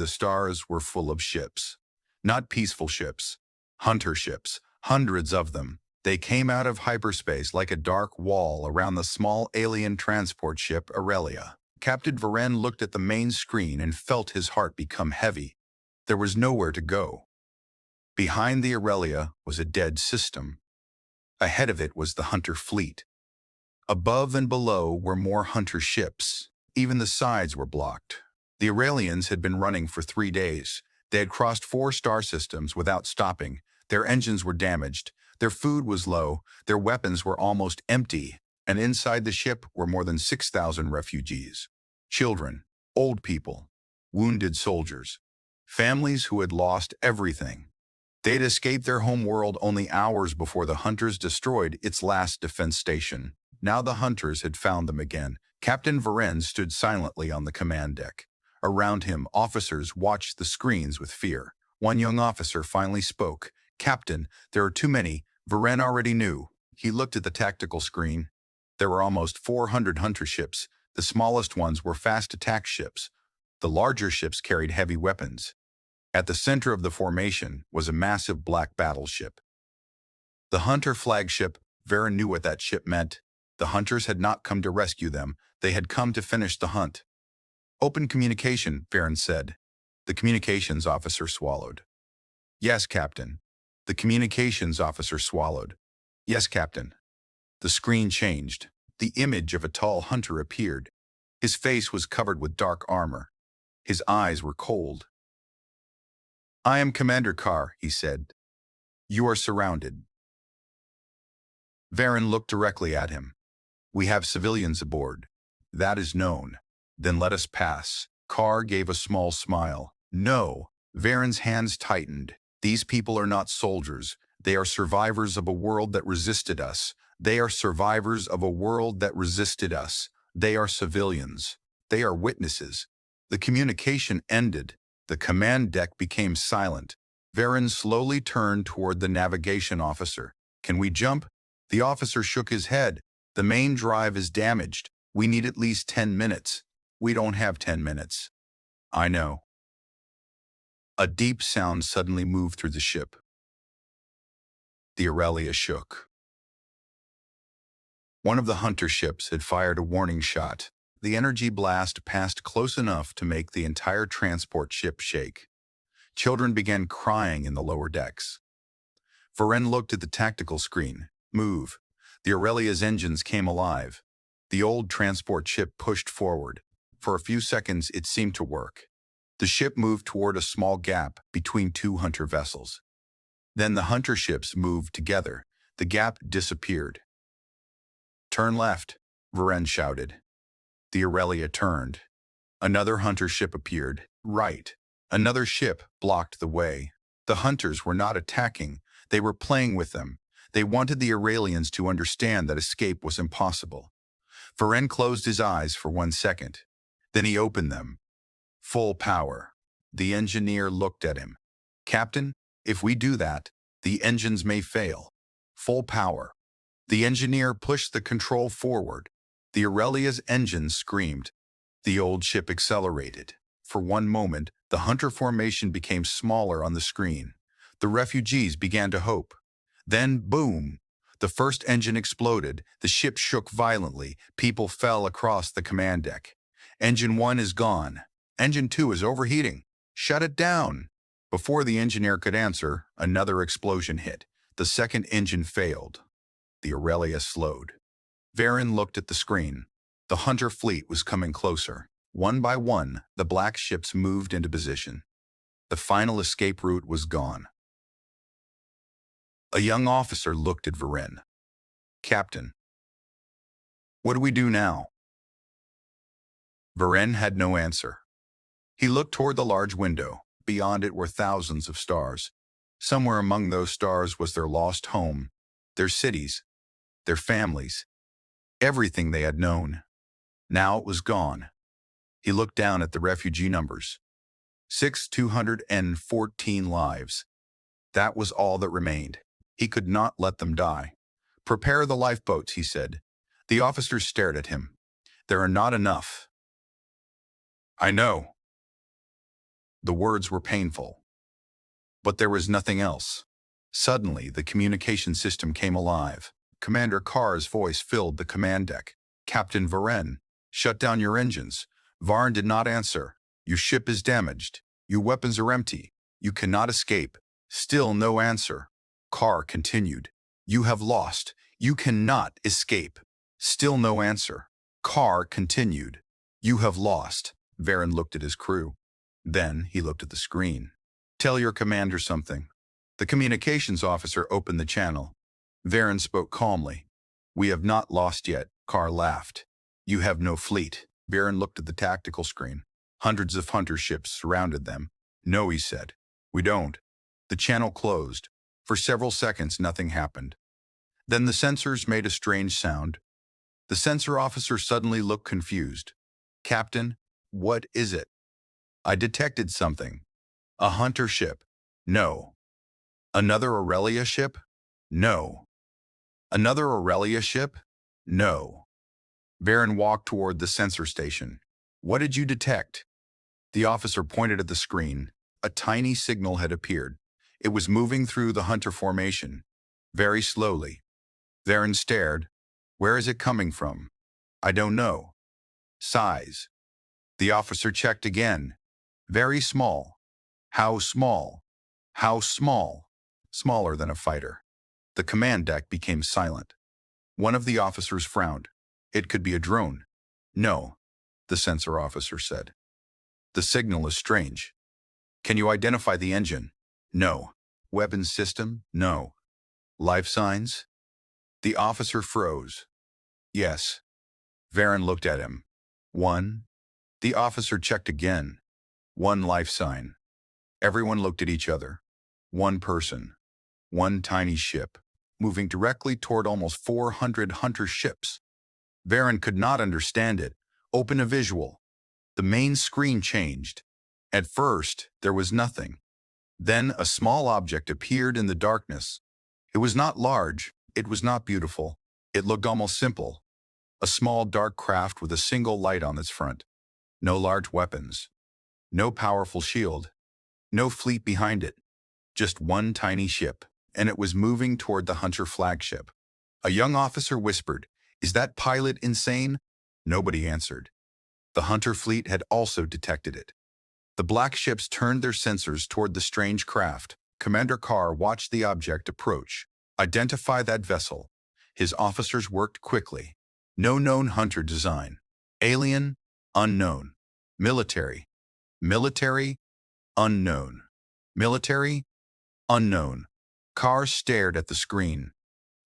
The stars were full of ships. Not peaceful ships. Hunter ships. Hundreds of them. They came out of hyperspace like a dark wall around the small alien transport ship Aurelia. Captain Varen looked at the main screen and felt his heart become heavy. There was nowhere to go. Behind the Aurelia was a dead system. Ahead of it was the Hunter fleet. Above and below were more Hunter ships. Even the sides were blocked. The Aurelians had been running for 3 days. They had crossed 4 star systems without stopping. Their engines were damaged. Their food was low. Their weapons were almost empty. And inside the ship were more than 6,000 refugees. Children, old people, wounded soldiers, families who had lost everything. They'd escaped their home world only hours before the Hunters destroyed its last defense station. Now the Hunters had found them again. Captain Varen stood silently on the command deck. Around him, officers watched the screens with fear. One young officer finally spoke. "Captain, there are too many." Varen already knew. He looked at the tactical screen. There were almost 400 Hunter ships. The smallest ones were fast attack ships. The larger ships carried heavy weapons. At the center of the formation was a massive black battleship. The Hunter flagship. Varen knew what that ship meant. The Hunters had not come to rescue them. They had come to finish the hunt. "Open communication," Varen said. The communications officer swallowed. "Yes, Captain." The communications officer swallowed. "Yes, Captain." The screen changed. The image of a tall Hunter appeared. His face was covered with dark armor. His eyes were cold. "I am Commander Carr," he said. "You are surrounded." Varen looked directly at him. "We have civilians aboard. That is known. Then let us pass." Carr gave a small smile. "No." Varen's hands tightened. "These people are not soldiers. They are survivors of a world that resisted us. They are survivors of a world that resisted us. They are civilians. They are witnesses." The communication ended. The command deck became silent. Varen slowly turned toward the navigation officer. "Can we jump?" The officer shook his head. "The main drive is damaged. We need at least 10 minutes. We don't have 10 minutes." "I know." A deep sound suddenly moved through the ship. The Aurelia shook. One of the Hunter ships had fired a warning shot. The energy blast passed close enough to make the entire transport ship shake. Children began crying in the lower decks. Varen looked at the tactical screen. Move. The Aurelia's engines came alive. The old transport ship pushed forward. For a few seconds, it seemed to work. The ship moved toward a small gap between 2 Hunter vessels. Then the Hunter ships moved together. The gap disappeared. "Turn left," Varen shouted. The Aurelia turned. Another Hunter ship appeared. Right. Another ship blocked the way. The Hunters were not attacking. They were playing with them. They wanted the Aurelians to understand that escape was impossible. Varen closed his eyes for 1 second. Then he opened them. Full power. The engineer looked at him. "Captain, if we do that, the engines may fail." Full power. The engineer pushed the control forward. The Aurelia's engines screamed. The old ship accelerated. For 1 moment, the Hunter formation became smaller on the screen. The refugees began to hope. Then, boom! The first engine exploded. The ship shook violently. People fell across the command deck. "Engine 1 is gone. Engine 2 is overheating. Shut it down." Before the engineer could answer, another explosion hit. The second engine failed. The Aurelia slowed. Varen looked at the screen. The Hunter fleet was coming closer. One by one, the black ships moved into position. The final escape route was gone. A young officer looked at Varen. "Captain, what do we do now?" Varen had no answer. He looked toward the large window. Beyond it were thousands of stars. Somewhere among those stars was their lost home, their cities, their families, everything they had known. Now it was gone. He looked down at the refugee numbers. 6,214 lives. That was all that remained. He could not let them die. "Prepare the lifeboats," he said. The officers stared at him. "There are not enough." "I know." The words were painful. But there was nothing else. Suddenly, the communication system came alive. Commander Carr's voice filled the command deck. "Captain Varen, shut down your engines." Varen did not answer. "Your ship is damaged. Your weapons are empty. You cannot escape." Still no answer. Carr continued. "You have lost. You cannot escape." Still no answer. Carr continued. "You have lost." Varen looked at his crew. Then he looked at the screen. "Tell your commander something." The communications officer opened the channel. Varen spoke calmly. "We have not lost yet," Carr laughed. "You have no fleet." Varen looked at the tactical screen. Hundreds of hunter ships surrounded them. "No," he said. "We don't." The channel closed. For several seconds, nothing happened. Then the sensors made a strange sound. The sensor officer suddenly looked confused. "Captain, what is it?" "I detected something." "A hunter ship." "No." "Another Aurelia ship?" "No." "Another Aurelia ship?" "No." Varen walked toward the sensor station. "What did you detect?" The officer pointed at the screen. A tiny signal had appeared. It was moving through the hunter formation, very slowly. Varen stared. "Where is it coming from?" "I don't know." "Size?" The officer checked again. "Very small." "How small?" "How small?" "Smaller than a fighter." The command deck became silent. One of the officers frowned. "It could be a drone." "No," the sensor officer said. "The signal is strange." "Can you identify the engine?" "No." "Weapons system?" "No." "Life signs?" The officer froze. "Yes." Varen looked at him. "One." The officer checked again. "One life sign." Everyone looked at each other. One person. One tiny ship, moving directly toward almost 400 hunter ships. Varen could not understand it. "Open a visual." The main screen changed. At first, there was nothing. Then a small object appeared in the darkness. It was not large. It was not beautiful. It looked almost simple. A small dark craft with a single light on its front. No large weapons. No powerful shield. No fleet behind it. Just one tiny ship, and it was moving toward the hunter flagship. A young officer whispered, "Is that pilot insane?" Nobody answered. The hunter fleet had also detected it. The black ships turned their sensors toward the strange craft. Commander Carr watched the object approach. "Identify that vessel." His officers worked quickly. "No known hunter design." "Alien?" "Unknown." "Military?" "Military?" "Unknown." "Military?" "Unknown." Carr stared at the screen.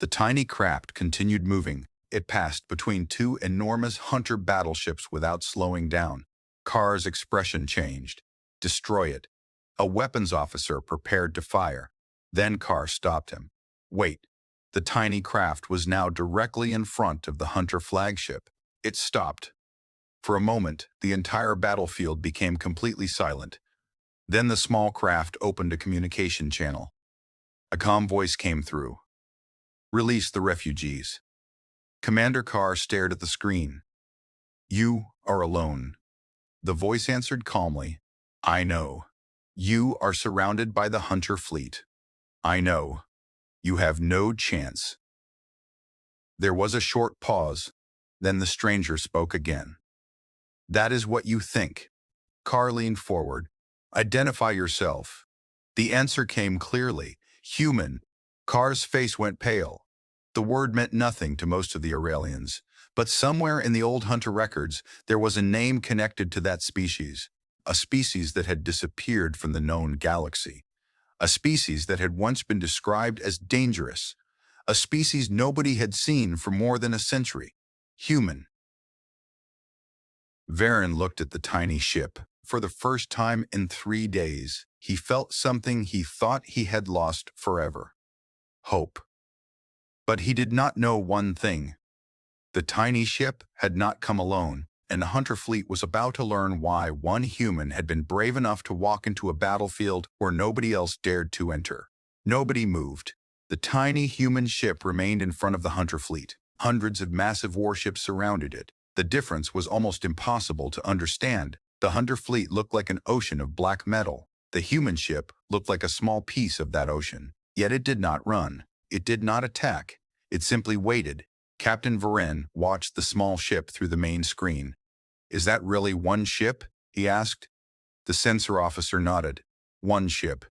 The tiny craft continued moving. It passed between two enormous hunter battleships without slowing down. Carr's expression changed. "Destroy it." A weapons officer prepared to fire. Then Carr stopped him. "Wait." The tiny craft was now directly in front of the hunter flagship. It stopped. For a moment, the entire battlefield became completely silent. Then the small craft opened a communication channel. A calm voice came through. "Release the refugees." Commander Carr stared at the screen. "You are alone." The voice answered calmly. "I know. You are surrounded by the hunter fleet. I know. You have no chance." There was a short pause. Then the stranger spoke again. "That is what you think." Carr leaned forward. "Identify yourself." The answer came clearly. "Human." Carr's face went pale. The word meant nothing to most of the Aurelians, but somewhere in the old hunter records there was a name connected to that species, a species that had disappeared from the known galaxy, a species that had once been described as dangerous, a species nobody had seen for more than a century. Human. Varen looked at the tiny ship. For the first time in 3 days, he felt something he thought he had lost forever. Hope. But he did not know one thing. The tiny ship had not come alone, and the hunter fleet was about to learn why one human had been brave enough to walk into a battlefield where nobody else dared to enter. Nobody moved. The tiny human ship remained in front of the hunter fleet. Hundreds of massive warships surrounded it. The difference was almost impossible to understand. The Hunter fleet looked like an ocean of black metal. The human ship looked like a small piece of that ocean. Yet it did not run. It did not attack. It simply waited. Captain Varen watched the small ship through the main screen. "Is that really one ship?" he asked. The sensor officer nodded. One ship.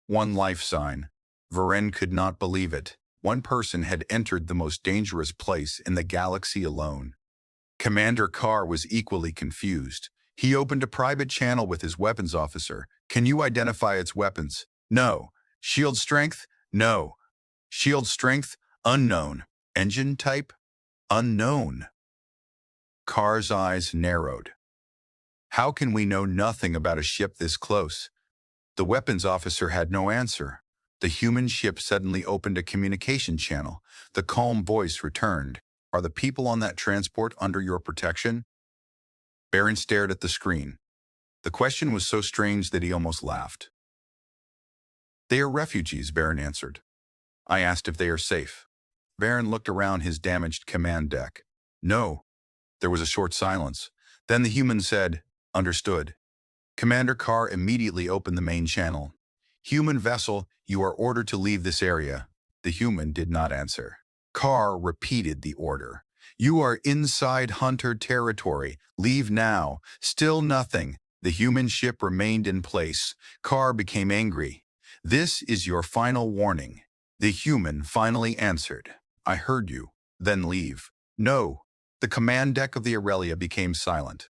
One life sign. Varen could not believe it. One person had entered the most dangerous place in the galaxy alone. Commander Carr was equally confused. He opened a private channel with his weapons officer. "Can you identify its weapons?" "No." "Shield strength?" "No." "Shield strength?" "Unknown." "Engine type?" "Unknown." Carr's eyes narrowed. "How can we know nothing about a ship this close?" The weapons officer had no answer. The human ship suddenly opened a communication channel. The calm voice returned. "Are the people on that transport under your protection?" Baron stared at the screen. The question was so strange that he almost laughed. "They are refugees," Baron answered. "I asked if they are safe." Baron looked around his damaged command deck. "No." There was a short silence. Then the human said, "Understood." Commander Carr immediately opened the main channel. "Human vessel, you are ordered to leave this area." The human did not answer. Carr repeated the order. "You are inside Hunter territory. Leave now." Still nothing. The human ship remained in place. Carr became angry. "This is your final warning." The human finally answered. "I heard you." "Then leave." "No." The command deck of the Aurelia became silent.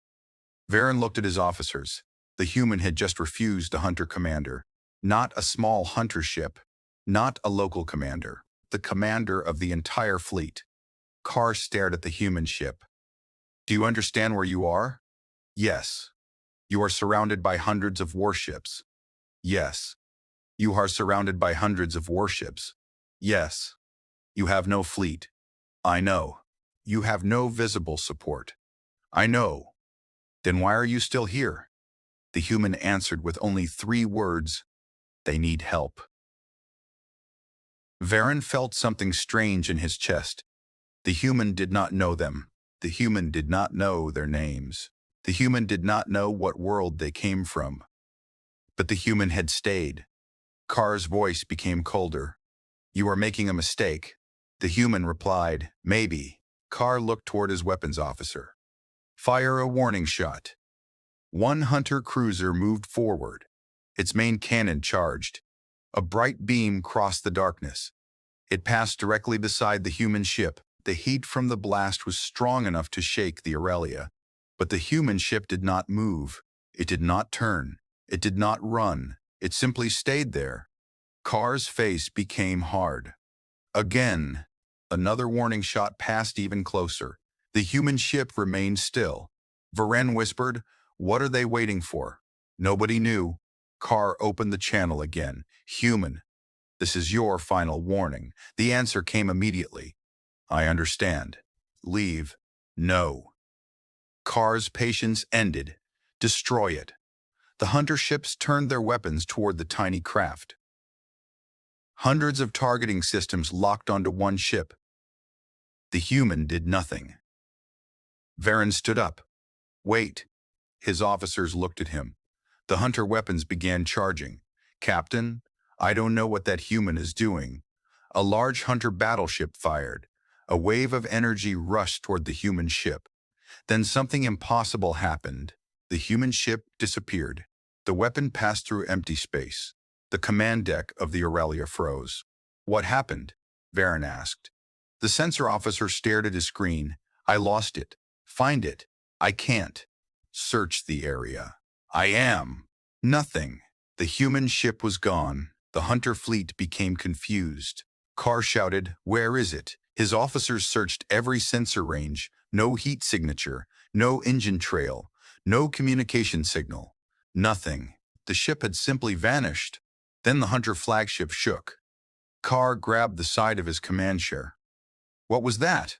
Varen looked at his officers. The human had just refused a hunter commander. Not a small hunter ship. Not a local commander. The commander of the entire fleet. Carr stared at the human ship. "Do you understand where you are?" "Yes." "You are surrounded by hundreds of warships." "Yes." "You are surrounded by hundreds of warships." "Yes." "You have no fleet." "I know." "You have no visible support." "I know." "Then why are you still here?" The human answered with only 3 words: "They need help." Varen felt something strange in his chest. The human did not know them. The human did not know their names. The human did not know what world they came from. But the human had stayed. Carr's voice became colder. "You are making a mistake." The human replied, "Maybe." Carr looked toward his weapons officer. "Fire a warning shot." One hunter cruiser moved forward. Its main cannon charged. A bright beam crossed the darkness. It passed directly beside the human ship. The heat from the blast was strong enough to shake the Aurelia. But the human ship did not move. It did not turn. It did not run. It simply stayed there. Carr's face became hard. Again, another warning shot passed even closer. The human ship remained still. Varen whispered, "What are they waiting for?" Nobody knew. Carr opened the channel again. "Human, this is your final warning." The answer came immediately. "I understand." "Leave." "No." Carr's patience ended. "Destroy it." The hunter ships turned their weapons toward the tiny craft. Hundreds of targeting systems locked onto one ship. The human did nothing. Varen stood up. "Wait." His officers looked at him. The hunter weapons began charging. "Captain, I don't know what that human is doing." A large hunter battleship fired. A wave of energy rushed toward the human ship. Then something impossible happened. The human ship disappeared. The weapon passed through empty space. The command deck of the Aurelia froze. "What happened?" Varen asked. The sensor officer stared at his screen. "I lost it." "Find it." "I can't." "Search the area." "I am." Nothing. The human ship was gone. The hunter fleet became confused. Carr shouted, "Where is it?" His officers searched every sensor range. No heat signature. No engine trail. No communication signal. Nothing. The ship had simply vanished. Then the hunter flagship shook. Carr grabbed the side of his command chair. "What was that?"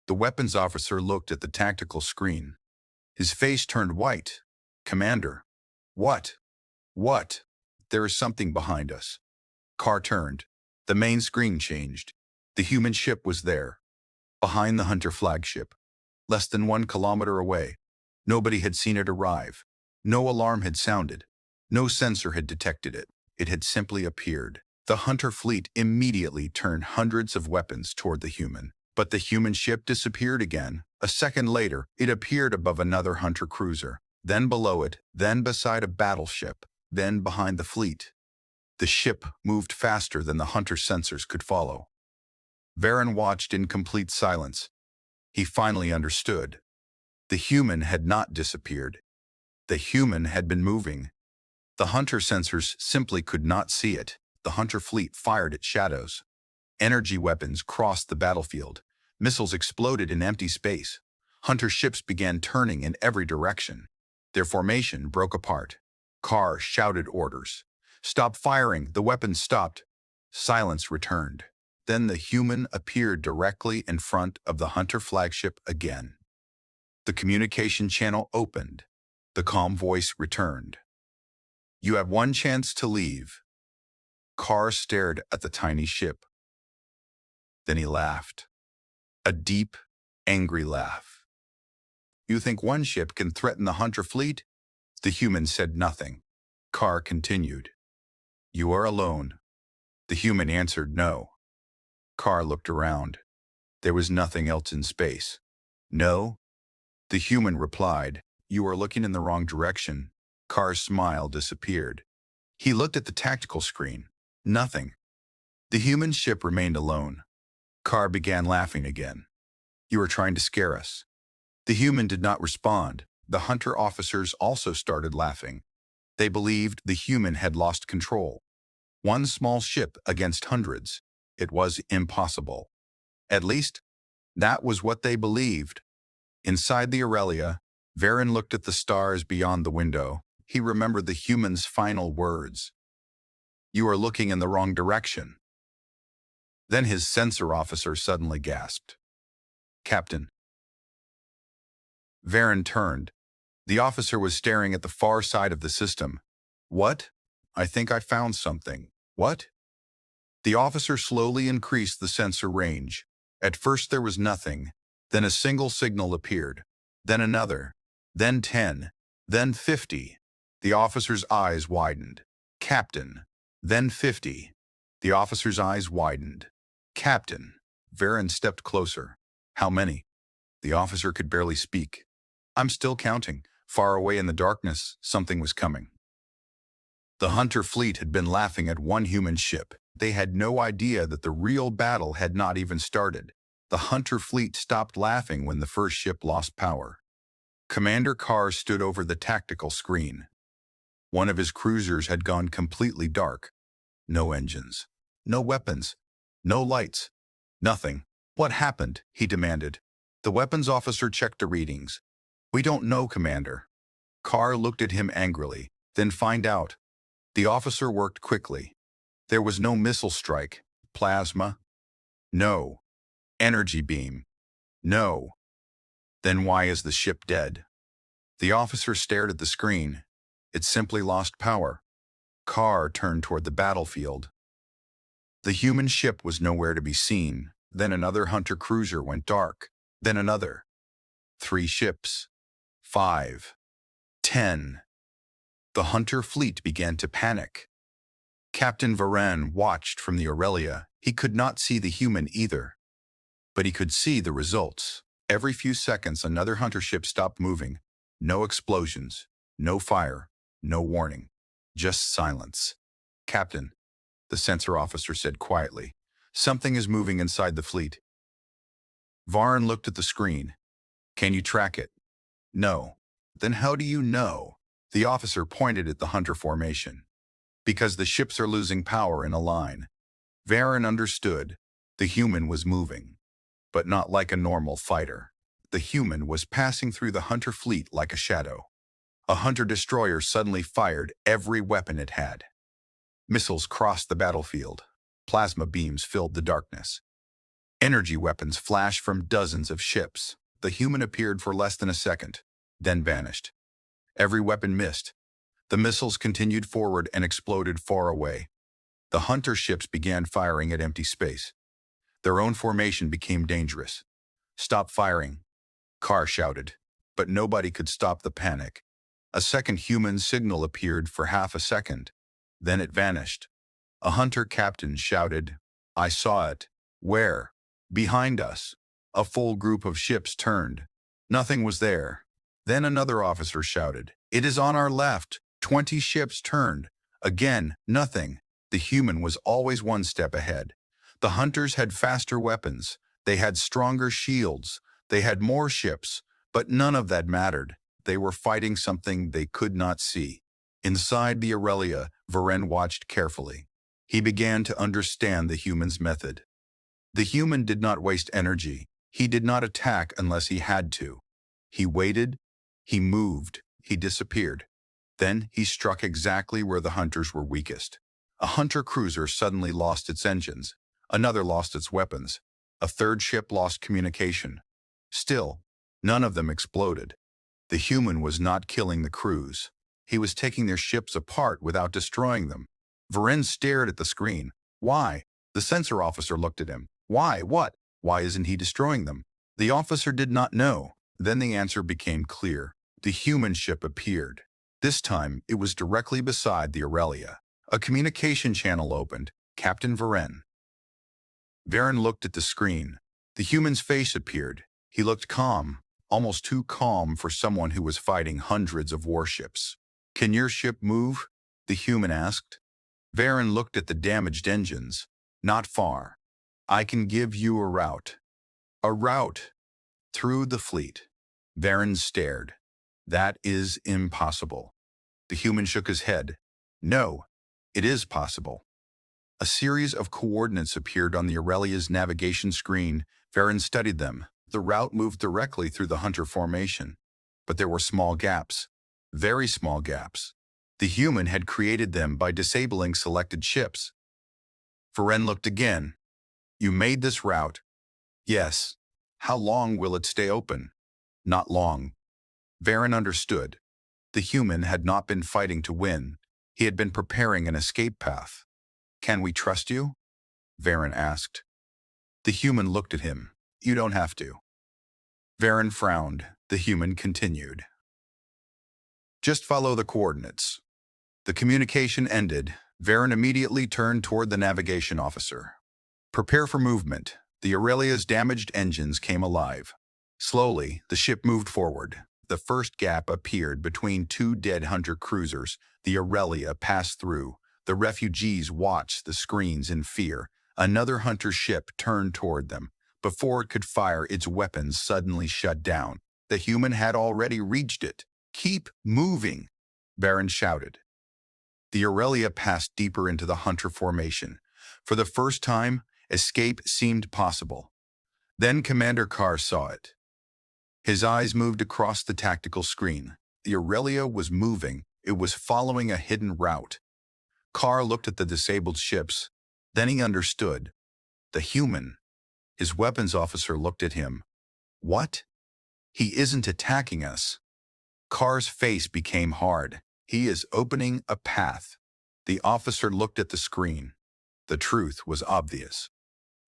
The weapons officer looked at the tactical screen. His face turned white. "Commander." "What?" "What?" "There is something behind us." Carr turned. The main screen changed. The human ship was there, behind the hunter flagship, less than 1 kilometer away. Nobody had seen it arrive. No alarm had sounded. No sensor had detected it. It had simply appeared. The hunter fleet immediately turned hundreds of weapons toward the human. But the human ship disappeared again. A second later, it appeared above another hunter cruiser, then below it, then beside a battleship, then behind the fleet. The ship moved faster than the hunter's sensors could follow. Varen watched in complete silence. He finally understood. The human had not disappeared. The human had been moving. The hunter sensors simply could not see it. The hunter fleet fired at shadows. Energy weapons crossed the battlefield. Missiles exploded in empty space. Hunter ships began turning in every direction. Their formation broke apart. Carr shouted orders. "Stop firing!" The weapons stopped. Silence returned. Then the human appeared directly in front of the hunter flagship again. The communication channel opened. The calm voice returned. "You have one chance to leave." Carr stared at the tiny ship. Then he laughed. A deep, angry laugh. "You think one ship can threaten the hunter fleet?" The human said nothing. Carr continued. "You are alone." The human answered no. Carr looked around. There was nothing else in space. "No?" The human replied. "You are looking in the wrong direction." Carr's smile disappeared. He looked at the tactical screen. Nothing. The human ship remained alone. Carr began laughing again. "You are trying to scare us." The human did not respond. The hunter officers also started laughing. They believed the human had lost control. One small ship against hundreds. It was impossible. At least, that was what they believed. Inside the Aurelia, Varen looked at the stars beyond the window. He remembered the human's final words. "You are looking in the wrong direction." Then his sensor officer suddenly gasped. "Captain." Varen turned. The officer was staring at the far side of the system. "What?" "I think I found something." "What?" The officer slowly increased the sensor range. At first there was nothing. Then a single signal appeared. Then another. Then 10. Then 50. The officer's eyes widened. "Captain." Then 50. The officer's eyes widened. "Captain." Varen stepped closer. "How many?" The officer could barely speak. "I'm still counting." Far away in the darkness, something was coming. The hunter fleet had been laughing at one human ship. They had no idea that the real battle had not even started. The hunter fleet stopped laughing when the first ship lost power. Commander Carr stood over the tactical screen. One of his cruisers had gone completely dark. No engines. No weapons. No lights. Nothing. "What happened?" he demanded. The weapons officer checked the readings. "We don't know, Commander." Carr looked at him angrily. "Then find out." The officer worked quickly. There was no missile strike. Plasma? No. Energy beam? No. Then why is the ship dead? The officer stared at the screen. It simply lost power. Carr turned toward the battlefield. The human ship was nowhere to be seen. Then another hunter cruiser went dark. Then another. 3 ships. 5. 10. The hunter fleet began to panic. Captain Varen watched from the Aurelia. He could not see the human either, but he could see the results. Every few seconds, another hunter ship stopped moving. No explosions, no fire, no warning, just silence. "Captain," the sensor officer said quietly, "something is moving inside the fleet." Varen looked at the screen. "Can you track it?" "No." "Then how do you know?" The officer pointed at the hunter formation. "Because the ships are losing power in a line." Varen understood. The human was moving, but not like a normal fighter. The human was passing through the hunter fleet like a shadow. A hunter-destroyer suddenly fired every weapon it had. Missiles crossed the battlefield. Plasma beams filled the darkness. Energy weapons flashed from dozens of ships. The human appeared for less than a second, then vanished. Every weapon missed. The missiles continued forward and exploded far away. The hunter ships began firing at empty space. Their own formation became dangerous. "Stop firing," Carr shouted. But nobody could stop the panic. A second human signal appeared for half a second. Then it vanished. A hunter captain shouted, "I saw it." "Where?" "Behind us." A full group of ships turned. Nothing was there. Then another officer shouted, "It is on our left." 20 ships turned. Again, nothing. The human was always one step ahead. The hunters had faster weapons. They had stronger shields. They had more ships. But none of that mattered. They were fighting something they could not see. Inside the Aurelia, Varen watched carefully. He began to understand the human's method. The human did not waste energy. He did not attack unless he had to. He waited, he moved, he disappeared. Then he struck exactly where the hunters were weakest. A hunter cruiser suddenly lost its engines. Another lost its weapons. A third ship lost communication. Still, none of them exploded. The human was not killing the crews. He was taking their ships apart without destroying them. Varen stared at the screen. Why? The sensor officer looked at him. Why? What? Why isn't he destroying them? The officer did not know. Then the answer became clear. The human ship appeared. This time, it was directly beside the Aurelia. A communication channel opened. Captain Varen. Varen looked at the screen. The human's face appeared. He looked calm, almost too calm for someone who was fighting hundreds of warships. "Can your ship move?" the human asked. Varen looked at the damaged engines. "Not far. I can give you a route." "A route?" "Through the fleet." Varen stared. "That is impossible." The human shook his head. "No, it is possible." A series of coordinates appeared on the Aurelia's navigation screen. Varen studied them. The route moved directly through the hunter formation. But there were small gaps. Very small gaps. The human had created them by disabling selected ships. Varen looked again. "You made this route?" "Yes." "How long will it stay open?" "Not long." Varen understood. The human had not been fighting to win. He had been preparing an escape path. "Can we trust you?" Varen asked. The human looked at him. "You don't have to." Varen frowned. The human continued. "Just follow the coordinates." The communication ended. Varen immediately turned toward the navigation officer. "Prepare for movement." The Aurelia's damaged engines came alive. Slowly, the ship moved forward. The first gap appeared between two dead hunter cruisers. The Aurelia passed through. The refugees watched the screens in fear. Another hunter ship turned toward them. Before it could fire, its weapons suddenly shut down. The human had already reached it. "Keep moving," Varen shouted. The Aurelia passed deeper into the hunter formation. For the first time, escape seemed possible. Then Commander Carr saw it. His eyes moved across the tactical screen. The Aurelia was moving. It was following a hidden route. Carr looked at the disabled ships. Then he understood. The human. His weapons officer looked at him. "What? He isn't attacking us." Carr's face became hard. "He is opening a path." The officer looked at the screen. The truth was obvious.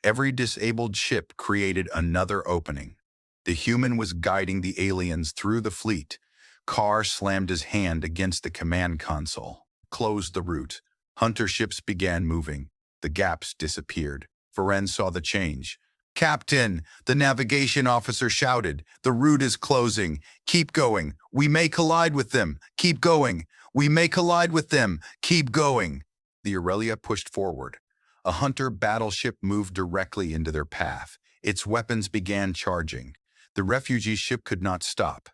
Every disabled ship created another opening. The human was guiding the aliens through the fleet. Carr slammed his hand against the command console, closed the route. Hunter ships began moving. The gaps disappeared. Varen saw the change. "Captain," the navigation officer shouted, "the route is closing. Keep going. We may collide with them. Keep going. We may collide with them. Keep going." The Aurelia pushed forward. A hunter battleship moved directly into their path. Its weapons began charging. The refugee ship could not stop.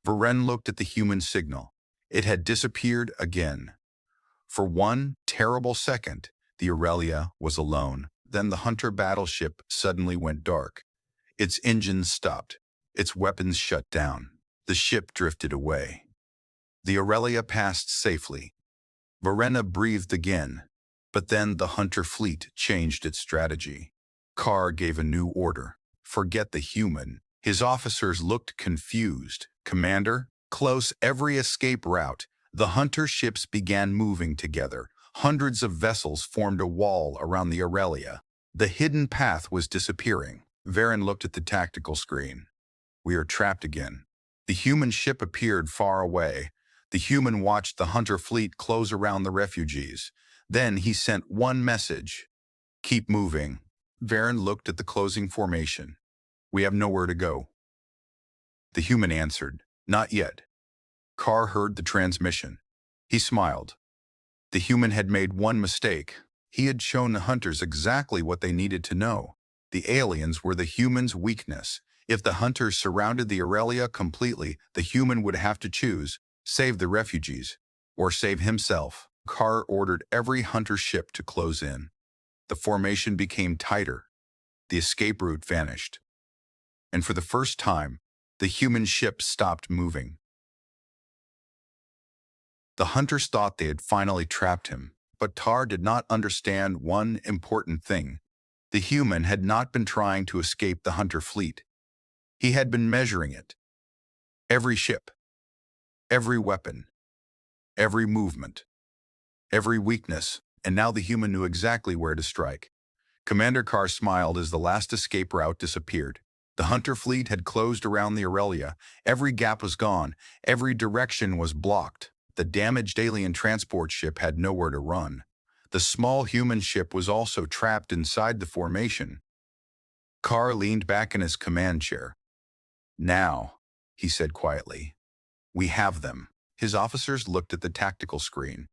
Varen looked at the human signal. It had disappeared again. For one terrible second, the Aurelia was alone. Then the hunter battleship suddenly went dark. Its engines stopped. Its weapons shut down. The ship drifted away. The Aurelia passed safely. Varenna breathed again. But then the hunter fleet changed its strategy. Carr gave a new order. "Forget the human." His officers looked confused. "Commander, close every escape route." The hunter ships began moving together. Hundreds of vessels formed a wall around the Aurelia. The hidden path was disappearing. Varen looked at the tactical screen. "We are trapped again." The human ship appeared far away. The human watched the hunter fleet close around the refugees. Then he sent one message. Keep moving. Varen looked at the closing formation. We have nowhere to go. The human answered, not yet. Carr heard the transmission. He smiled. The human had made one mistake. He had shown the hunters exactly what they needed to know. The aliens were the human's weakness. If the hunters surrounded the Aurelia completely, the human would have to choose, save the refugees, or save himself. Carr ordered every hunter ship to close in. The formation became tighter. The escape route vanished. And for the first time, the human ship stopped moving. The hunters thought they had finally trapped him, but Tar did not understand one important thing. The human had not been trying to escape the hunter fleet. He had been measuring it. Every ship, every weapon, every movement, every weakness, and now the human knew exactly where to strike. Commander Carr smiled as the last escape route disappeared. The hunter fleet had closed around the Aurelia. Every gap was gone. Every direction was blocked. The damaged alien transport ship had nowhere to run. The small human ship was also trapped inside the formation. Carr leaned back in his command chair. Now, he said quietly, we have them. His officers looked at the tactical screen.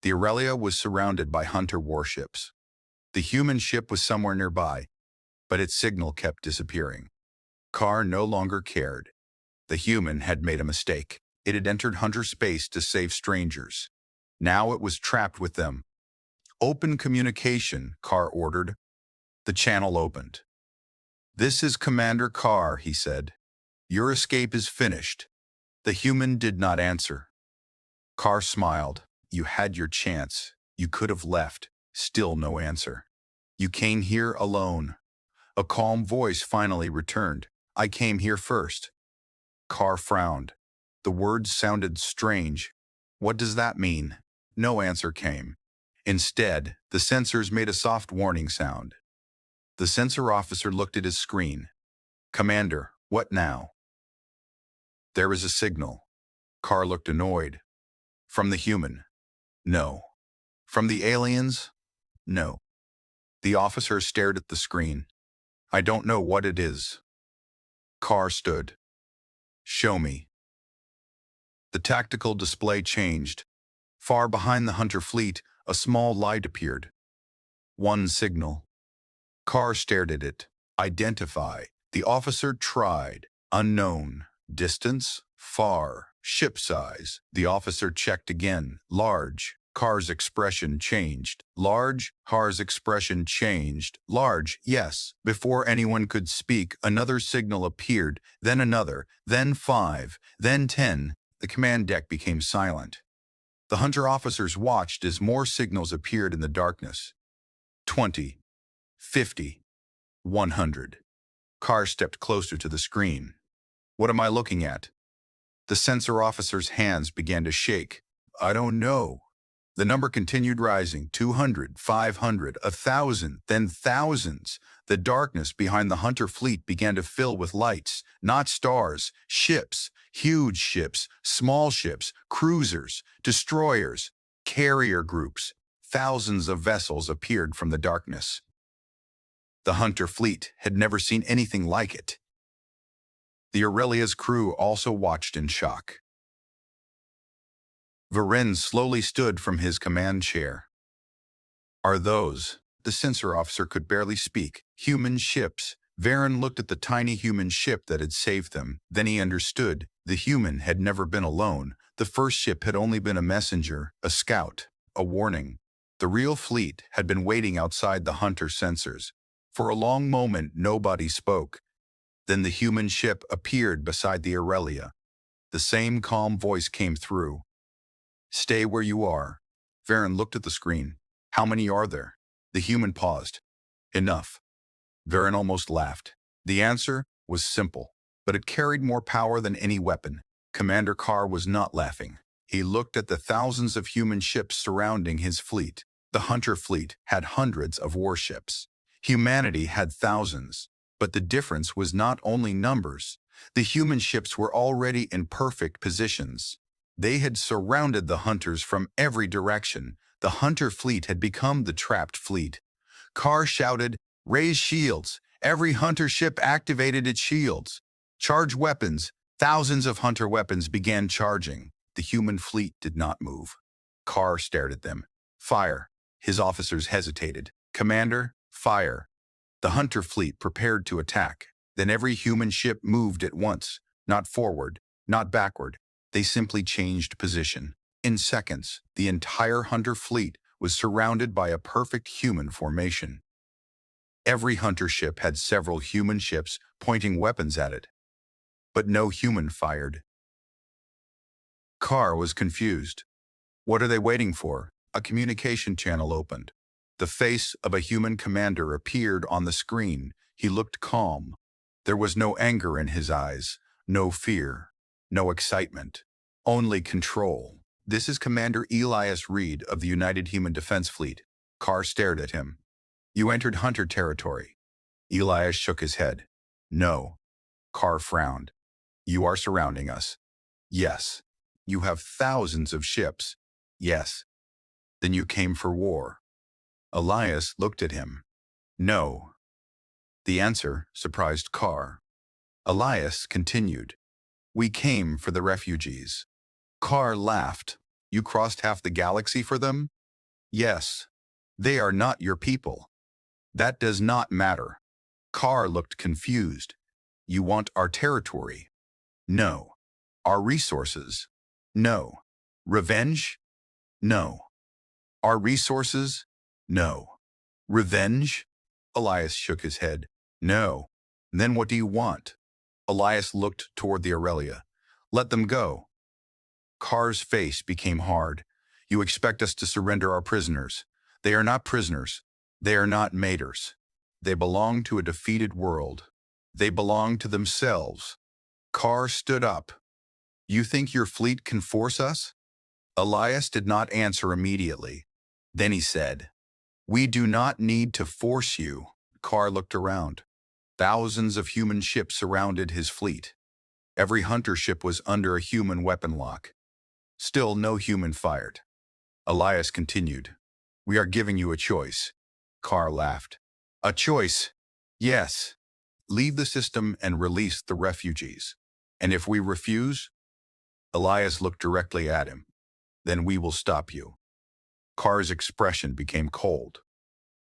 The Aurelia was surrounded by hunter warships. The human ship was somewhere nearby, but its signal kept disappearing. Carr no longer cared. The human had made a mistake. It had entered hunter space to save strangers. Now it was trapped with them. Open communication, Carr ordered. The channel opened. This is Commander Carr, he said. Your escape is finished. The human did not answer. Carr smiled. You had your chance. You could have left. Still no answer. You came here alone. A calm voice finally returned. I came here first. Carr frowned. The words sounded strange. What does that mean? No answer came. Instead, the sensors made a soft warning sound. The sensor officer looked at his screen. Commander, what now? There is a signal. Carr looked annoyed. From the human? No. From the aliens? No. The officer stared at the screen. I don't know what it is. Carr stood. Show me. The tactical display changed. Far behind the hunter fleet, a small light appeared. One signal. Carr stared at it. Identify. The officer tried. Unknown. Distance? Far. Ship size. The officer checked again. Large. Carr's expression changed. Large. Carr's expression changed. Large, yes. Before anyone could speak, another signal appeared, then another, then 5, then 10. The command deck became silent. The hunter officers watched as more signals appeared in the darkness. 20, 50, 100. Carr stepped closer to the screen. What am I looking at? The sensor officer's hands began to shake. I don't know. The number continued rising, 200, 500, 1,000, then thousands. The darkness behind the hunter fleet began to fill with lights, not stars, ships, huge ships, small ships, cruisers, destroyers, carrier groups. Thousands of vessels appeared from the darkness. The hunter fleet had never seen anything like it. The Aurelia's crew also watched in shock. Varen slowly stood from his command chair. Are those? The sensor officer could barely speak. Human ships. Varen looked at the tiny human ship that had saved them. Then he understood. The human had never been alone. The first ship had only been a messenger, a scout, a warning. The real fleet had been waiting outside the hunter sensors. For a long moment, nobody spoke. Then the human ship appeared beside the Aurelia. The same calm voice came through. Stay where you are. Varen looked at the screen. How many are there? The human paused. Enough. Varen almost laughed. The answer was simple, but it carried more power than any weapon. Commander Carr was not laughing. He looked at the thousands of human ships surrounding his fleet. The hunter fleet had hundreds of warships. Humanity had thousands. But the difference was not only numbers. The human ships were already in perfect positions. They had surrounded the hunters from every direction. The hunter fleet had become the trapped fleet. Carr shouted, "Raise shields!" Every hunter ship activated its shields. "Charge weapons!" Thousands of hunter weapons began charging. The human fleet did not move. Carr stared at them. "Fire!" His officers hesitated. "Commander, fire!" The hunter fleet prepared to attack. Then every human ship moved at once, not forward, not backward. They simply changed position. In seconds, the entire hunter fleet was surrounded by a perfect human formation. Every hunter ship had several human ships pointing weapons at it, but no human fired. Carr was confused. What are they waiting for? A communication channel opened. The face of a human commander appeared on the screen. He looked calm. There was no anger in his eyes, no fear, no excitement, only control. "This is Commander Elias Reed of the United Human Defense Fleet." Carr stared at him. "You entered hunter territory." Elias shook his head. "No." Carr frowned. "You are surrounding us." "Yes." "You have thousands of ships." "Yes." "Then you came for war." Elias looked at him. "No." The answer surprised Carr. Elias continued, "We came for the refugees." Carr laughed. "You crossed half the galaxy for them?" "Yes." "They are not your people." "That does not matter." Carr looked confused. "You want our territory?" "No." "Our resources?" "No." "Revenge?" "No." "Our resources?" "No." "Revenge?" Elias shook his head. "No." "Then what do you want?" Elias looked toward the Aurelia. "Let them go." Carr's face became hard. "You expect us to surrender our prisoners. They are not prisoners. They are not maters. They belong to a defeated world. They belong to themselves." Carr stood up. "You think your fleet can force us?" Elias did not answer immediately. Then he said, "We do not need to force you." Carr looked around. Thousands of human ships surrounded his fleet. Every hunter ship was under a human weapon lock. Still no human fired. Elias continued, "We are giving you a choice." Carr laughed. "A choice?" "Yes. Leave the system and release the refugees. And if we refuse?" Elias looked directly at him. "Then we will stop you." Carr's expression became cold.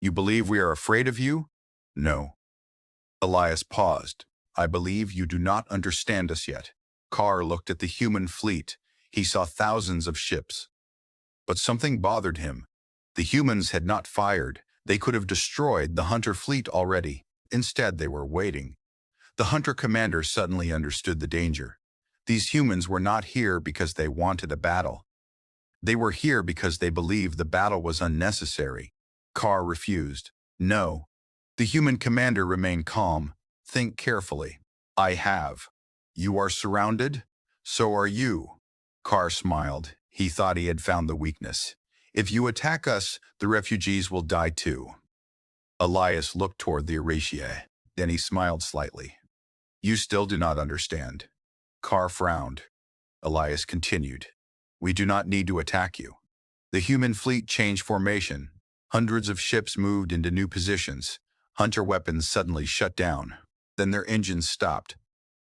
"You believe we are afraid of you?" "No." Elias paused. "I believe you do not understand us yet." Carr looked at the human fleet. He saw thousands of ships. But something bothered him. The humans had not fired. They could have destroyed the hunter fleet already. Instead, they were waiting. The hunter commander suddenly understood the danger. These humans were not here because they wanted a battle. They were here because they believed the battle was unnecessary. Carr refused. "No." The human commander remained calm. "Think carefully." "I have." "You are surrounded?" "So are you." Carr smiled. He thought he had found the weakness. "If you attack us, the refugees will die too." Elias looked toward the Horatio. Then he smiled slightly. "You still do not understand." Carr frowned. Elias continued, "We do not need to attack you." The human fleet changed formation. Hundreds of ships moved into new positions. Hunter weapons suddenly shut down. Then their engines stopped.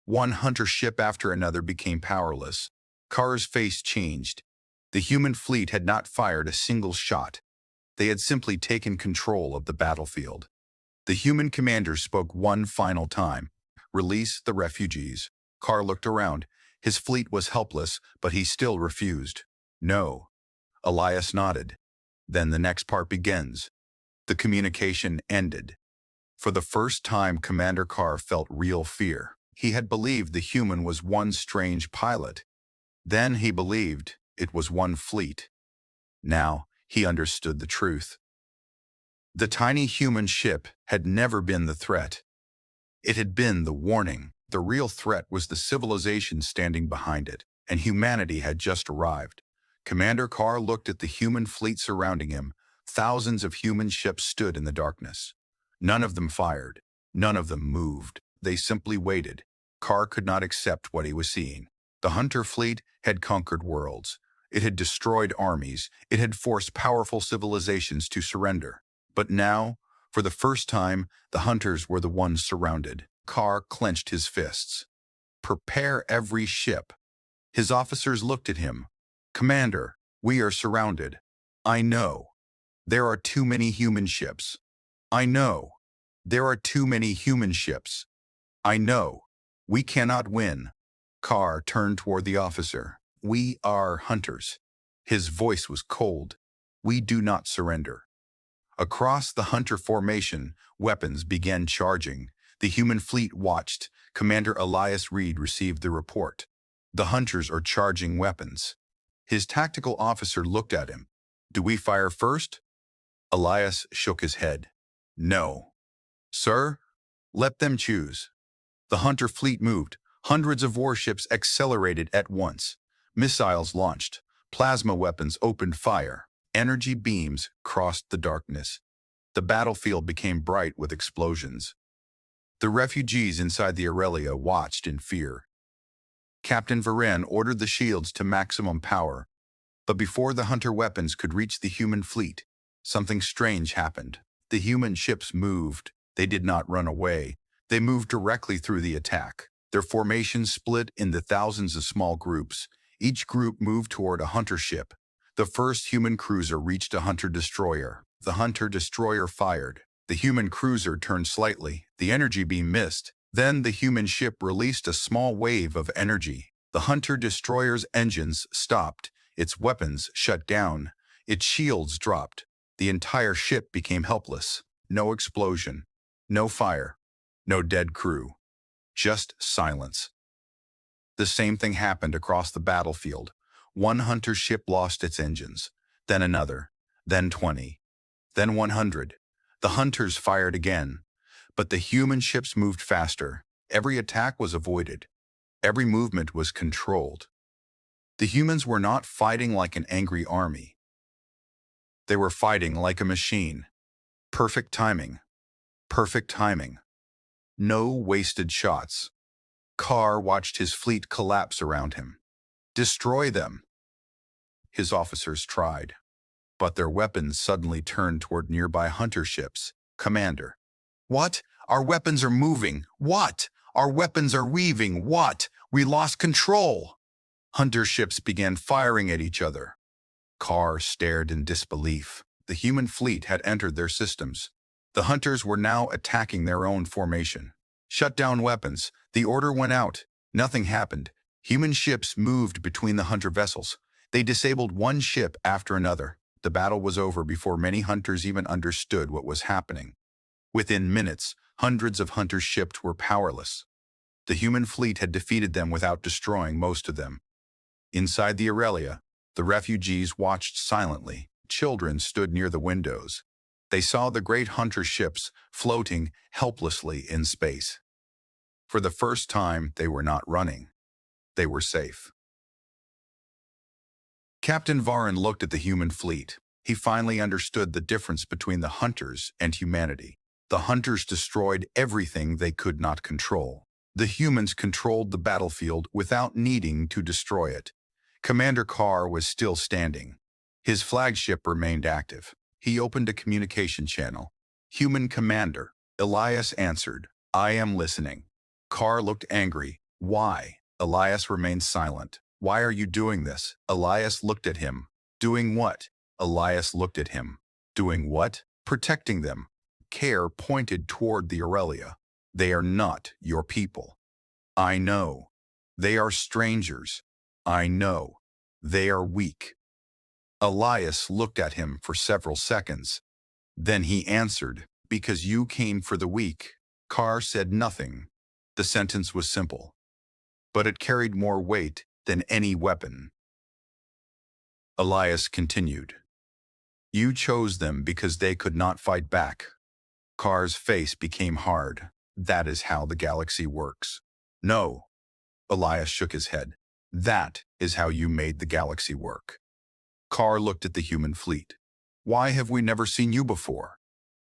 One hunter ship after another became powerless. Carr's face changed. The human fleet had not fired a single shot. They had simply taken control of the battlefield. The human commander spoke one final time. "Release the refugees." Carr looked around. His fleet was helpless, but he still refused. "No." Elias nodded. Then the next part begins. The communication ended. For the first time, Commander Carr felt real fear. He had believed the human was one strange pilot. Then he believed it was one fleet. Now he understood the truth. The tiny human ship had never been the threat. It had been the warning. The real threat was the civilization standing behind it, and humanity had just arrived. Commander Carr looked at the human fleet surrounding him. Thousands of human ships stood in the darkness. None of them fired. None of them moved. They simply waited. Carr could not accept what he was seeing. The hunter fleet had conquered worlds. It had destroyed armies. It had forced powerful civilizations to surrender. But now, for the first time, the hunters were the ones surrounded. Carr clenched his fists. Prepare every ship. His officers looked at him. Commander, we are surrounded. I know. There are too many human ships. I know. There are too many human ships. I know. We cannot win. Carr turned toward the officer. We are hunters. His voice was cold. We do not surrender. Across the hunter formation, weapons began charging. The human fleet watched. Commander Elias Reed received the report. The hunters are charging weapons. His tactical officer looked at him. Do we fire first? Elias shook his head. No. Sir, let them choose. The hunter fleet moved. Hundreds of warships accelerated at once. Missiles launched. Plasma weapons opened fire. Energy beams crossed the darkness. The battlefield became bright with explosions. The refugees inside the Aurelia watched in fear. Captain Varen ordered the shields to maximum power. But before the hunter weapons could reach the human fleet, something strange happened. The human ships moved. They did not run away. They moved directly through the attack. Their formation split into thousands of small groups. Each group moved toward a hunter ship. The first human cruiser reached a hunter-destroyer. The hunter-destroyer fired. The human cruiser turned slightly. The energy beam missed. Then the human ship released a small wave of energy. The hunter-destroyer's engines stopped. Its weapons shut down. Its shields dropped. The entire ship became helpless. No explosion. No fire. No dead crew. Just silence. The same thing happened across the battlefield. One hunter ship lost its engines. Then another. Then 20. Then 100. The hunters fired again. But the human ships moved faster. Every attack was avoided. Every movement was controlled. The humans were not fighting like an angry army. They were fighting like a machine. Perfect timing. Perfect timing. No wasted shots. Carr watched his fleet collapse around him. Destroy them. His officers tried. But their weapons suddenly turned toward nearby hunter ships. Commander. What? Our weapons are moving. What? Our weapons are weaving. What? We lost control. Hunter ships began firing at each other. Carr stared in disbelief. The human fleet had entered their systems. The hunters were now attacking their own formation. Shut down weapons. The order went out. Nothing happened. Human ships moved between the hunter vessels. They disabled one ship after another. The battle was over before many hunters even understood what was happening. Within minutes, hundreds of hunters' ships were powerless. The human fleet had defeated them without destroying most of them. Inside the Aurelia, the refugees watched silently. Children stood near the windows. They saw the great hunter ships floating helplessly in space. For the first time, they were not running. They were safe. Captain Varen looked at the human fleet. He finally understood the difference between the hunters and humanity. The hunters destroyed everything they could not control. The humans controlled the battlefield without needing to destroy it. Commander Carr was still standing. His flagship remained active. He opened a communication channel. Human Commander. Elias answered. I am listening. Carr looked angry. Why? Elias remained silent. Why are you doing this? Elias looked at him. Doing what? Elias looked at him. Doing what? Protecting them. Carr pointed toward the Aurelia. They are not your people. I know. They are strangers. I know. They are weak. Elias looked at him for several seconds. Then he answered, because you came for the weak. Carr said nothing. The sentence was simple, but it carried more weight than any weapon. Elias continued. You chose them because they could not fight back. Carr's face became hard. That is how the galaxy works. No. Elias shook his head. That is how you made the galaxy work. Carr looked at the human fleet. Why have we never seen you before?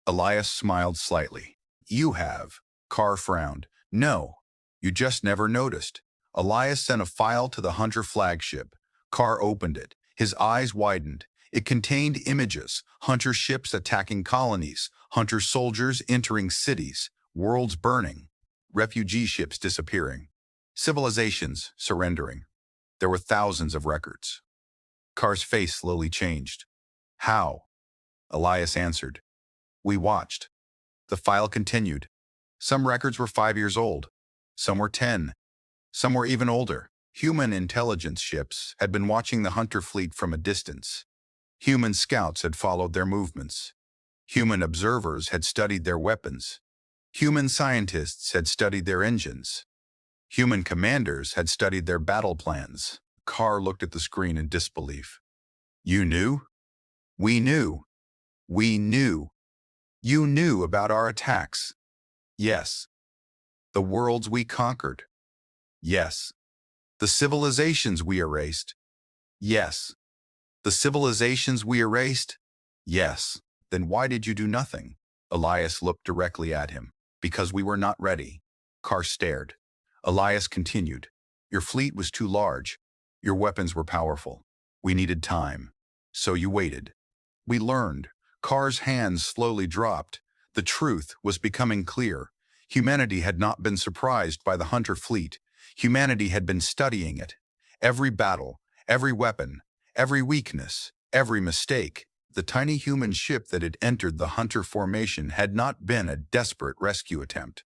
Elias smiled slightly. You have. Carr frowned. No, you just never noticed. Elias sent a file to the Hunter flagship. Carr opened it. His eyes widened. It contained images: Hunter ships attacking colonies, Hunter soldiers entering cities, worlds burning, refugee ships disappearing, civilizations surrendering. There were thousands of records. Carr's face slowly changed. How? Elias answered. We watched. The file continued. Some records were 5 years old. Some were 10. Some were even older. Human intelligence ships had been watching the Hunter fleet from a distance. Human scouts had followed their movements. Human observers had studied their weapons. Human scientists had studied their engines. Human commanders had studied their battle plans. Carr looked at the screen in disbelief. You knew? We knew. We knew. You knew about our attacks. Yes. The worlds we conquered. Yes. The civilizations we erased. Yes. The civilizations we erased? Yes. Then why did you do nothing? Elias looked directly at him. Because we were not ready. Carr stared. Elias continued. Your fleet was too large. Your weapons were powerful. We needed time. So you waited. We learned. Carr's hands slowly dropped. The truth was becoming clear. Humanity had not been surprised by the Hunter fleet. Humanity had been studying it. Every battle, every weapon, every weakness, every mistake. The tiny human ship that had entered the Hunter formation had not been a desperate rescue attempt.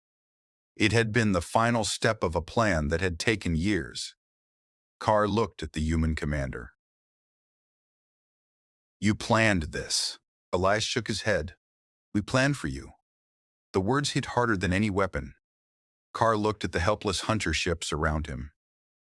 It had been the final step of a plan that had taken years. Carr looked at the human commander. You planned this. Elias shook his head. We planned for you. The words hit harder than any weapon. Carr looked at the helpless Hunter ships around him.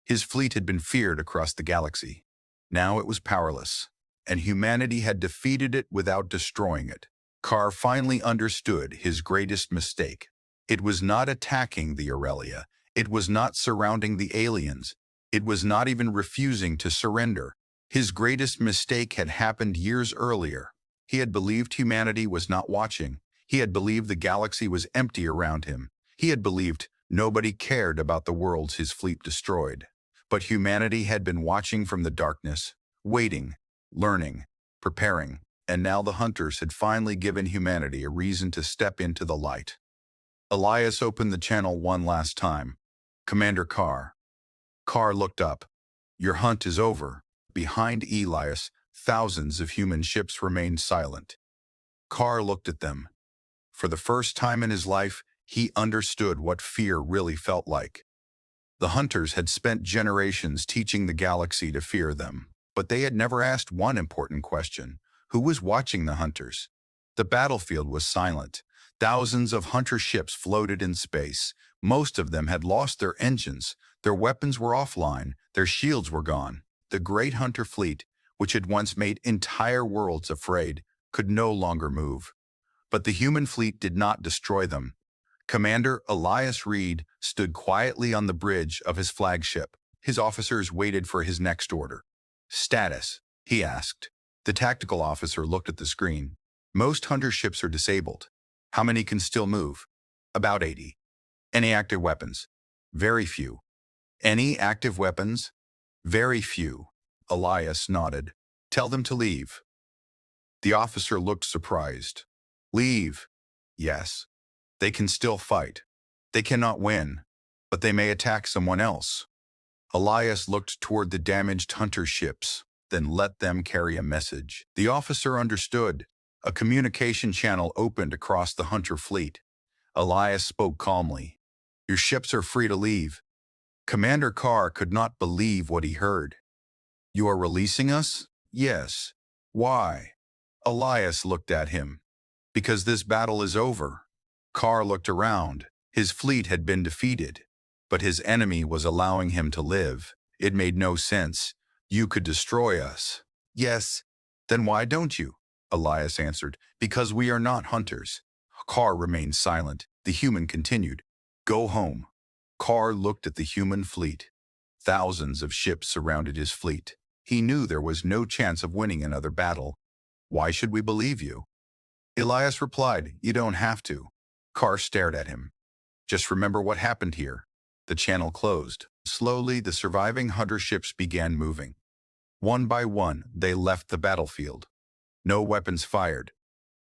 His fleet had been feared across the galaxy. Now it was powerless, and humanity had defeated it without destroying it. Carr finally understood his greatest mistake. It was not attacking the Aurelia. It was not surrounding the aliens. It was not even refusing to surrender. His greatest mistake had happened years earlier. He had believed humanity was not watching. He had believed the galaxy was empty around him. He had believed nobody cared about the worlds his fleet destroyed. But humanity had been watching from the darkness, waiting, learning, preparing, and now the Hunters had finally given humanity a reason to step into the light. Elias opened the channel one last time. Commander Carr. Carr looked up. Your hunt is over. Behind Elias, thousands of human ships remained silent. Carr looked at them. For the first time in his life, he understood what fear really felt like. The Hunters had spent generations teaching the galaxy to fear them, but they had never asked one important question. Who was watching the Hunters? The battlefield was silent. Thousands of Hunter ships floated in space. Most of them had lost their engines. Their weapons were offline. Their shields were gone. The great Hunter fleet, which had once made entire worlds afraid, could no longer move. But the human fleet did not destroy them. Commander Elias Reed stood quietly on the bridge of his flagship. His officers waited for his next order. Status, he asked. The tactical officer looked at the screen. Most Hunter ships are disabled. How many can still move? About 80. Any active weapons? Very few. Any active weapons? Very few. Elias nodded. Tell them to leave. The officer looked surprised. Leave. Yes. They can still fight. They cannot win, but they may attack someone else. Elias looked toward the damaged Hunter ships, then let them carry a message. The officer understood. A communication channel opened across the Hunter fleet. Elias spoke calmly. Your ships are free to leave. Commander Carr could not believe what he heard. You are releasing us? Yes. Why? Elias looked at him. Because this battle is over. Carr looked around. His fleet had been defeated, but his enemy was allowing him to live. It made no sense. You could destroy us. Yes. Then why don't you? Elias answered. Because we are not Hunters. Carr remained silent. The human continued. Go home. Carr looked at the human fleet. Thousands of ships surrounded his fleet. He knew there was no chance of winning another battle. Why should we believe you? Elias replied, You don't have to. Carr stared at him. Just remember what happened here. The channel closed. Slowly, the surviving hunter ships began moving. One by one, they left the battlefield. No weapons fired.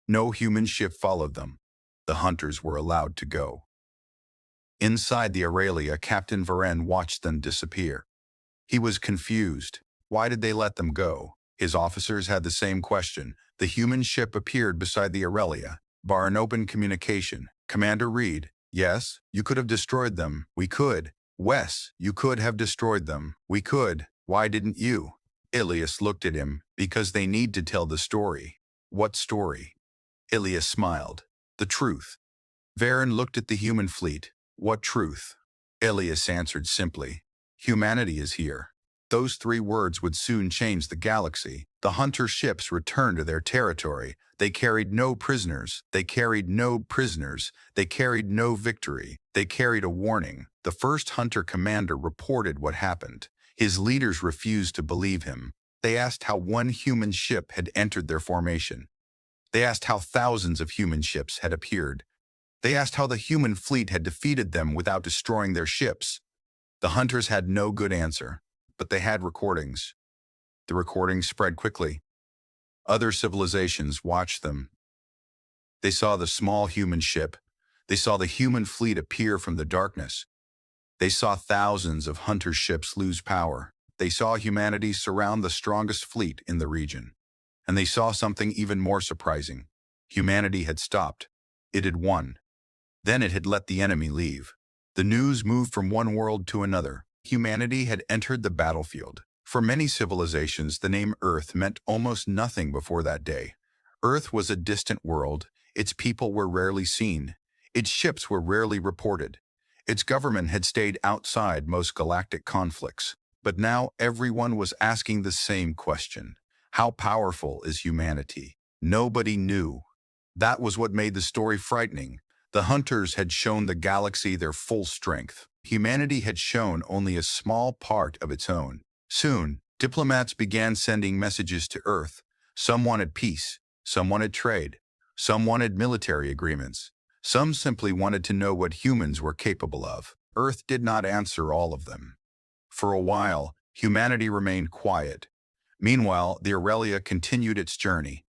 No human ship followed them. The hunters were allowed to go. Inside the Aurelia, Captain Varen watched them disappear. He was confused. Why did they let them go? His officers had the same question. The human ship appeared beside the Aurelia, bar an open communication. Commander Reed, yes, you could have destroyed them. We could. Wes, you could have destroyed them. We could. Why didn't you? Ilias looked at him. Because they need to tell the story. What story? Ilias smiled. The truth. Varen looked at the human fleet. What truth? Ilias answered simply. Humanity is here. Those 3 words would soon change the galaxy. The hunter ships returned to their territory. They carried no prisoners. They carried no prisoners. They carried no victory. They carried a warning. The first hunter commander reported what happened. His leaders refused to believe him. They asked how one human ship had entered their formation. They asked how thousands of human ships had appeared. They asked how the human fleet had defeated them without destroying their ships. The hunters had no good answer, but they had recordings. The recordings spread quickly. Other civilizations watched them. They saw the small human ship. They saw the human fleet appear from the darkness. They saw thousands of hunter ships lose power. They saw humanity surround the strongest fleet in the region. And they saw something even more surprising. Humanity had stopped. It had won. Then it had let the enemy leave. The news moved from one world to another. Humanity had entered the battlefield. For many civilizations, the name Earth meant almost nothing before that day. Earth was a distant world. Its people were rarely seen. Its ships were rarely reported. Its government had stayed outside most galactic conflicts. But now everyone was asking the same question. How powerful is humanity? Nobody knew. That was what made the story frightening. The hunters had shown the galaxy their full strength. Humanity had shown only a small part of its own. Soon, diplomats began sending messages to Earth. Some wanted peace. Some wanted trade. Some wanted military agreements. Some simply wanted to know what humans were capable of. Earth did not answer all of them. For a while, humanity remained quiet. Meanwhile, the Aurelia continued its journey.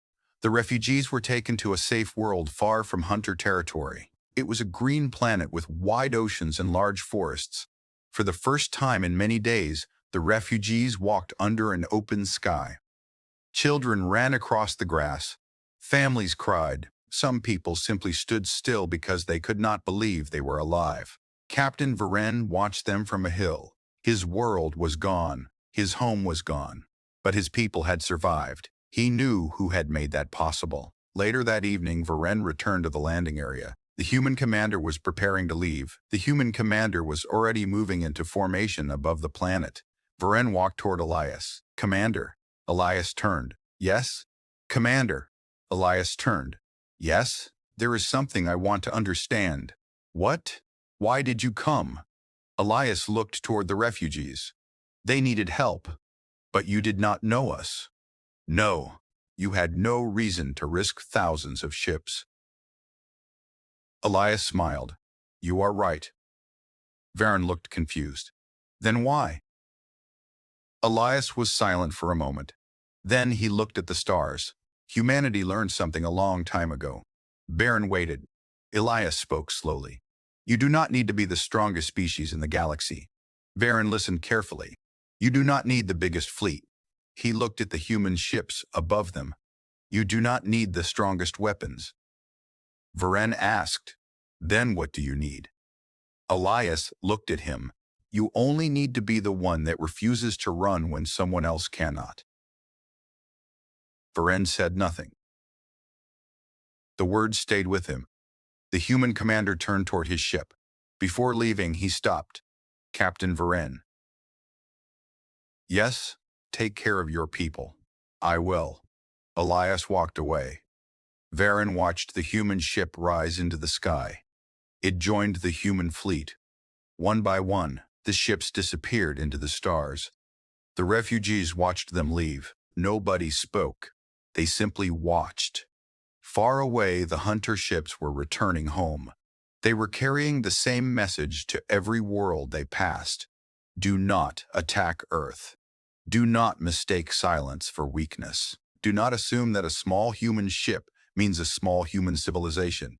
The refugees were taken to a safe world far from hunter territory. It was a green planet with wide oceans and large forests. For the first time in many days, the refugees walked under an open sky. Children ran across the grass. Families cried. Some people simply stood still because they could not believe they were alive. Captain Varen watched them from a hill. His world was gone. His home was gone. But his people had survived. He knew who had made that possible. Later that evening, Varen returned to the landing area. The human commander was preparing to leave. The human commander was already moving into formation above the planet. Varen walked toward Elias. Commander. Elias turned. Yes? Commander. Elias turned. Yes? There is something I want to understand. What? Why did you come? Elias looked toward the refugees. They needed help. But you did not know us. No. You had no reason to risk thousands of ships. Elias smiled. You are right. Varen looked confused. Then why? Elias was silent for a moment. Then he looked at the stars. Humanity learned something a long time ago. Varen waited. Elias spoke slowly. You do not need to be the strongest species in the galaxy. Varen listened carefully. You do not need the biggest fleet. He looked at the human ships above them. You do not need the strongest weapons. Varen asked, then what do you need? Elias looked at him. You only need to be the one that refuses to run when someone else cannot. Varen said nothing. The words stayed with him. The human commander turned toward his ship. Before leaving, he stopped. Captain Varen. Yes, take care of your people. I will. Elias walked away. Varen watched the human ship rise into the sky. It joined the human fleet. One by one, the ships disappeared into the stars. The refugees watched them leave. Nobody spoke. They simply watched. Far away, the hunter ships were returning home. They were carrying the same message to every world they passed. Do not attack Earth. Do not mistake silence for weakness. Do not assume that a small human ship means a small human civilization.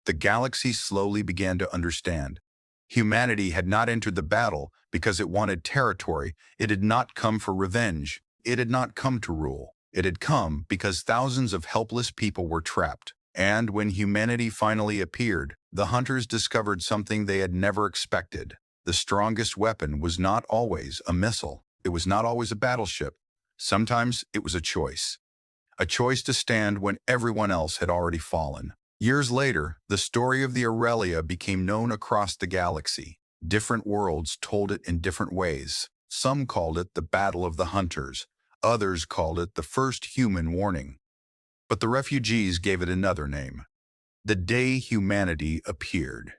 The galaxy slowly began to understand. Humanity had not entered the battle because it wanted territory. It had not come for revenge. It had not come to rule. It had come because thousands of helpless people were trapped. And when humanity finally appeared, the hunters discovered something they had never expected. The strongest weapon was not always a missile. It was not always a battleship. Sometimes it was a choice. A choice to stand when everyone else had already fallen. Years later, the story of the Aurelia became known across the galaxy. Different worlds told it in different ways. Some called it the Battle of the Hunters. Others called it the First Human Warning. But the refugees gave it another name. The Day Humanity Appeared.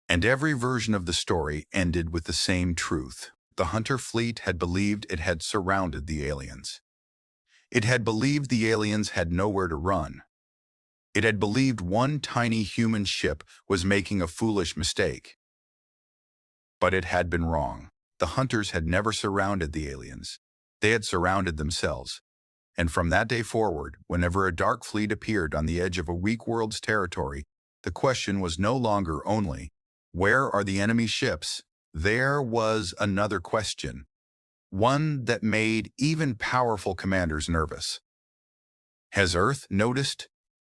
And every version of the story ended with the same truth. The Hunter fleet had believed it had surrounded the aliens. It had believed the aliens had nowhere to run. It had believed one tiny human ship was making a foolish mistake. But it had been wrong. The hunters had never surrounded the aliens. They had surrounded themselves. And from that day forward, whenever a dark fleet appeared on the edge of a weak world's territory, the question was no longer only, where are the enemy ships? There was another question, one that made even powerful commanders nervous. Has Earth noticed